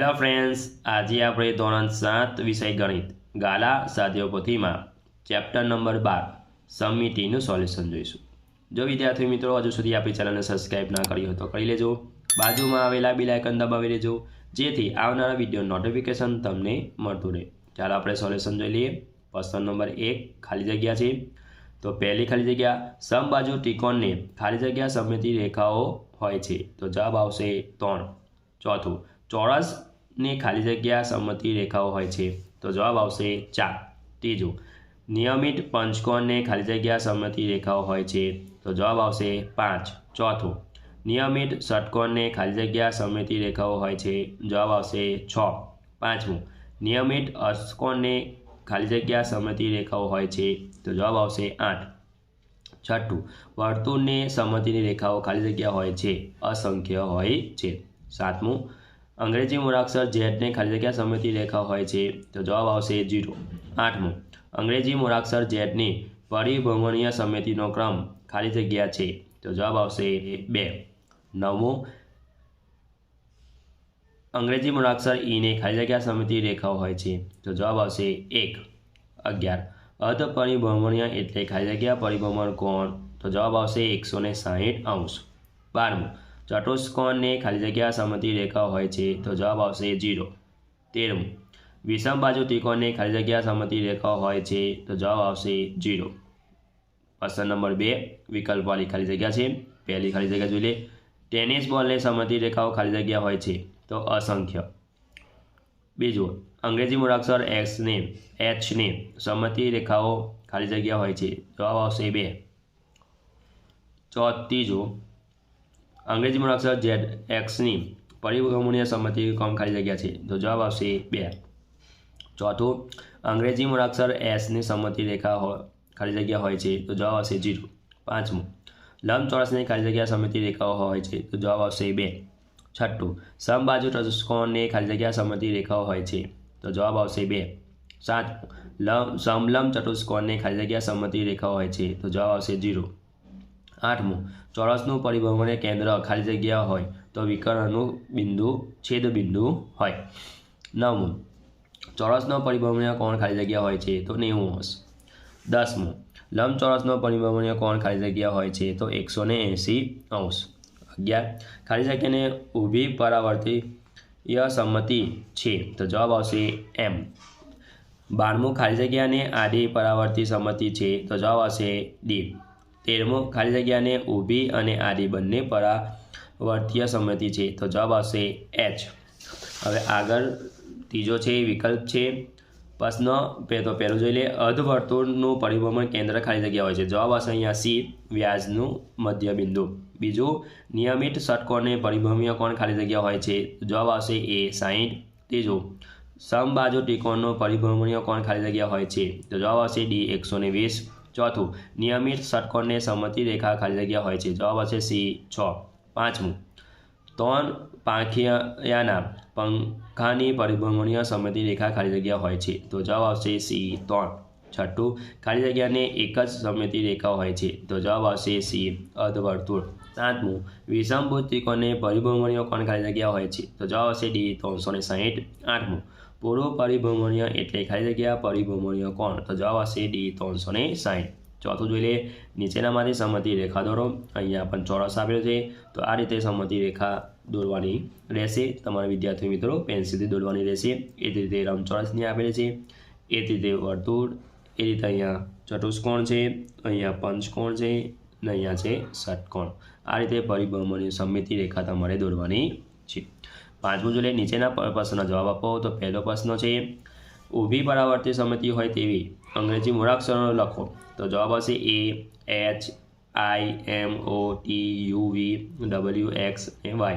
Hello friends, આજે આપણે ધોરણ 7 વિષય ગણિત ગાલા સ્વાધ્યાયપોથીમાં ચેપ્ટર નંબર 12 સમિતિનું સોલ્યુશન જોઈશું। જો વિદ્યાર્થી મિત્રો હજુ સુધી આપણી ચેનલને સબસ્ક્રાઇબ ના કરી હોય તો કરી લેજો, બાજુમાં આવેલા બેલ આઇકન દબાવી લેજો જેથી આવનારા વિડીયો નોટિફિકેશન તમને મળતું રહે। ચાલો આપણે સોલ્યુશન જોઈ લઈએ। પ્રશ્ન નંબર 1 ખાલી જગ્યા છે, તો પહેલી ખાલી જગ્યા સમબાજુ ત્રિકોણને ખાલી જગ્યા સમિતિ રેખાઓ હોય છે, તો જવાબ આવશે 3। ચોથું ચોરસ ने खाली जग्या सममिति रेखाओं होय छे, तो जवाब आवशे 4। तीजું नियमित पंचकोण ने खाली जग्या सममिति रेखाओं होय छे, तो जवाब आवशे 5। चौथું नियमित षटकोण ने खाली जग्या सममिति रेखाओं होय छे, जवाब आवशे 6। પાંચમું नियमित अष्टकोण ने खाली जग्या सममिति रेखाओं होय छे, तो जवाब आवशे 8। छठું वर्तुळ ने सममिति रेखाओं खाली जग्या होय छे, असंख्य होय छे। सातमुं अंग्रेजी मूळाक्षर Z ने खाली जग्या सममिति रेखा होय छे, तो जवाब आवशे 0। आठमुं अंग्रेजी मूळाक्षर Z ने परिभ्रमणीय सममितिनो क्रम खाली जग्या छे, तो जवाब आवशे 2। नवमुं अंग्रेजी मूळाक्षर E ने खाली जग्या सममिति रेखाओ होय छे, तो जवाब आवशे 1। 11 अर्ध परिभ्रमणीय एटले खाली जग्या परिभ्रमण कोण, तो जवाब आवशे 160 अंश। 12मुं चतुष्कोण ने खाली जग्या सममिति रेखा होय छे, तो जवाब आवशे 0। 13मुं विषम बाजू त्रिकोण ने खाली जग्या सममिति रेखा होय छे, तो जवाब आवशे 0। प्रश्न नंबर 2 विकल्प वाली खाली जग्या छे। पहली खाली जग्या जोई ले टेनिस बॉल ने सममिति रेखाओ खाली जग्या होय छे, तो असंख्य। बीजું अंग्रेजी मूळाक्षर H ने सममिति रेखाओ खाली जग्या होय छे, जवाब आवशे 2। तीजું अंग्रेजी मूळाक्षर Z X ની પરિભ્રમણીય સમમિતિ क्रम खाली जग्या છે, तो जवाब आवशे 2। चौथું अंग्रेजी मूळाक्षर S ની સમમિતિ રેખા ખાલી જગ્યા હોય છે, તો જવાબ આવશે 0। પાંચમું લંબચોરસની ખાલી જગ્યા સમમિતિ રેખાઓ હોય છે, તો જવાબ આવશે 2। છઠ્ઠું સમબાજુ ચતુષ્કોણની ખાલી જગ્યા સમમિતિ રેખાઓ હોય છે, તો જવાબ આવશે 2। સાતમું સમલંબ ચતુષ્કોણની ખાલી જગ્યા સમમિતિ રેખાઓ હોય છે, તો જવાબ આવશે 0। આઠમું ચોરસનું પરિભ્રમણીય કેન્દ્ર ખાલી જગ્યા હોય તો વિકર્ણનું બિંદુ છેદબિંદુ હોય। નવમું ચોરસનો પરિભ્રમણીય કોણ ખાલી જગ્યા હોય છે, તો 90 અંશ। 10મું લંબચોરસનો પરિભ્રમણીય કોણ ખાલી જગ્યા હોય છે, તો 180 અંશ। 11 ખાલી જગ્યાને ઊભી પરાવર્તીય સમમિતિ છે, તો જવાબ આવશે M। 12મું ખાલી જગ્યાને આડી પરાવર્તી સમમિતિ છે, તો જવાબ આવશે D। 13મું ખાલી જગ્યાને ઊભી અને આડી બંને પરાવર્તીય સમમિતિ છે, તો જવાબ આવશે H। હવે આગળ ત્રીજો છે વિકલ્પ છે। પ્રશ્ન તો પહેલું જોઈ લે અર્ધવર્તુળનું પરિભ્રમણ કેન્દ્ર ખાલી જગ્યા હોય છે, જવાબ આવશે અહીંયા C વ્યાસનું મધ્યબિંદુ। બીજું નિયમિત ષટકોણને પરિભ્રમણીય કોણ ખાલી જગ્યા હોય છે, જવાબ આવશે A 60। ત્રીજું સમબાજુ ત્રિકોણનો પરિભ્રમણીય કોણ ખાલી જગ્યા હોય છે, તો જવાબ આવશે D 120। चौथું નિયમિત ષટકોણને સમમિતિ રેખા ખાલી જગ્યા હોય છે, જવાબ આવશે C 6। પાંચમું ત્રણ પાંખિયાના પંખાની પરિભ્રમણીય સમમિતિ રેખા ખાલી જગ્યા હોય છે, તો જવાબ આવશે C 3। છઠ્ઠું ખાલી જગ્યાને એક જ સમમિતિ રેખા હોય છે, તો જવાબ આવશે C અર્ધવર્તુળ। સાતમું વિષમભુજ ત્રિકોણને પરિભ્રમણીય કોણ ખાલી જગ્યા હોય છે, તો જવાબ આવશે D 360। આઠમું પૂર્વ પરિભ્રમણીય એટલે ખાલી જગ્યા પરિભ્રમણીય કોણ, તો જવાબ આવશે D 360। ચોથું જોઈ લે નીચેનામાંથી સમમિતિ રેખા દોરો। અહીંયા પણ ચોરસ આપેલો છે, તો આ રીતે સમમિતિ રેખા દોરવાની રહેશે। તમારા વિદ્યાર્થી મિત્રો પેન્સિલથી દોરવાની રહેશે। એ જ રીતે લંબચોરસની આપેલી છે, એ જ રીતે વર્તુળ, એ રીતે અહીંયા ચતુષ્કોણ છે, અહીંયા પંચકોણ છે અને અહીંયા છે ષટકોણ। આ રીતે પરિભ્રમણીય સમમિતિ રેખા તમારે દોરવાની છે। પાંચમું જોઈ લે નીચેના પ્રશ્નનો જવાબ આપો। તો પહેલો પ્રશ્ન છે ઊભી પરાવર્તી સમમિતિ હોય તેવી અંગ્રેજી મૂળાક્ષરો લખો, તો જવાબ આવશે A H I M O T U V W X Y।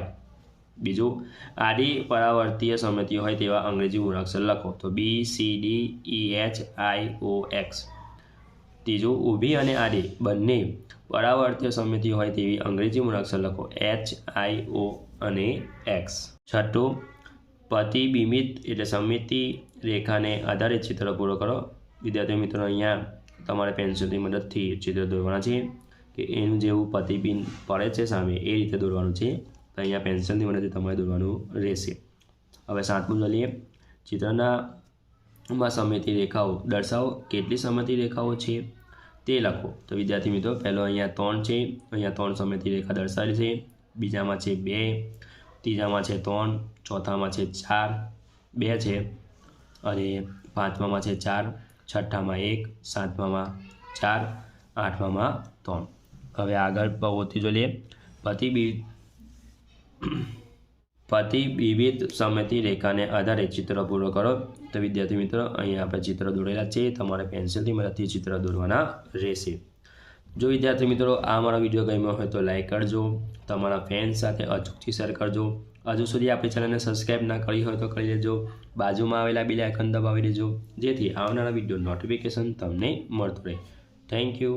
બીજું આડી પરાવર્તીય સમમિતિ હોય તેવા અંગ્રેજી મૂળાક્ષર લખો, તો B C D E H I O X। ત્રીજું ઊભી અને આડી બંને પરાવર્તીય સમમિતિ હોય તેવી અંગ્રેજી મૂળાક્ષર લખો, H I O અને X। છઠ્ઠું પ્રતિબિંબિત એટલે સમમિતિ રેખાને આધારે ચિત્ર પૂરો કરો। વિદ્યાર્થી મિત્રો અહીંયા તમારે પેન્સિલની મદદથી ચિત્ર દોરવાના છે કે એનું જેવું પ્રતિબિંબ પડે છે સામે એ રીતે દોરવાનું છે, તો અહીંયા પેન્સિલની મદદથી તમારે દોરવાનું રહેશે। હવે 7મું જોઈએ, ચિત્રના માં સમમિતિ રેખાઓ દર્શાવો, કેટલી સમમિતિ રેખાઓ છે તે લખો. તો વિદ્યાર્થી મિત્રો પહેલો અહીંયા 3 છે, અહીંયા 3 સમમિતિ રેખા દર્શાવેલી છે, બીજામાં છે 2, ત્રીજામાં છે 3, ચોથામાં છે 4, 2 છે, અને પાંચમામાં છે 4, છઠ્ઠામાં 1, સાતમામાં 4, આઠમામાં 3. હવે આગળ પ્રવૃત્તિ જોઈએ. પ્રતિબિંબિત સમમિતિ રેખાને આધારે ચિત્ર પૂરો કરો. તો વિદ્યાર્થી મિત્રો અહીંયા આપણે ચિત્ર દોરેલા છે, તમારે પેન્સિલથી મદદથી ચિત્ર દોરવાના રહેશે. જો વિદ્યાર્થી મિત્રો આ મારો વિડીયો ગમ્યો હોય તો લાઈક કરજો, તમારા ફ્રેન્ડ સાથે અચૂકથી શેર કરજો. હજુ સુધી આપણી ચેનલને સબસ્ક્રાઈબ ના કરી હોય તો કરી લેજો, બાજુમાં આવેલા બેલ આઇકન દબાવી દેજો, જેથી આવનારા વિડીયો નોટિફિકેશન તમને મળતું રહે. Thank you.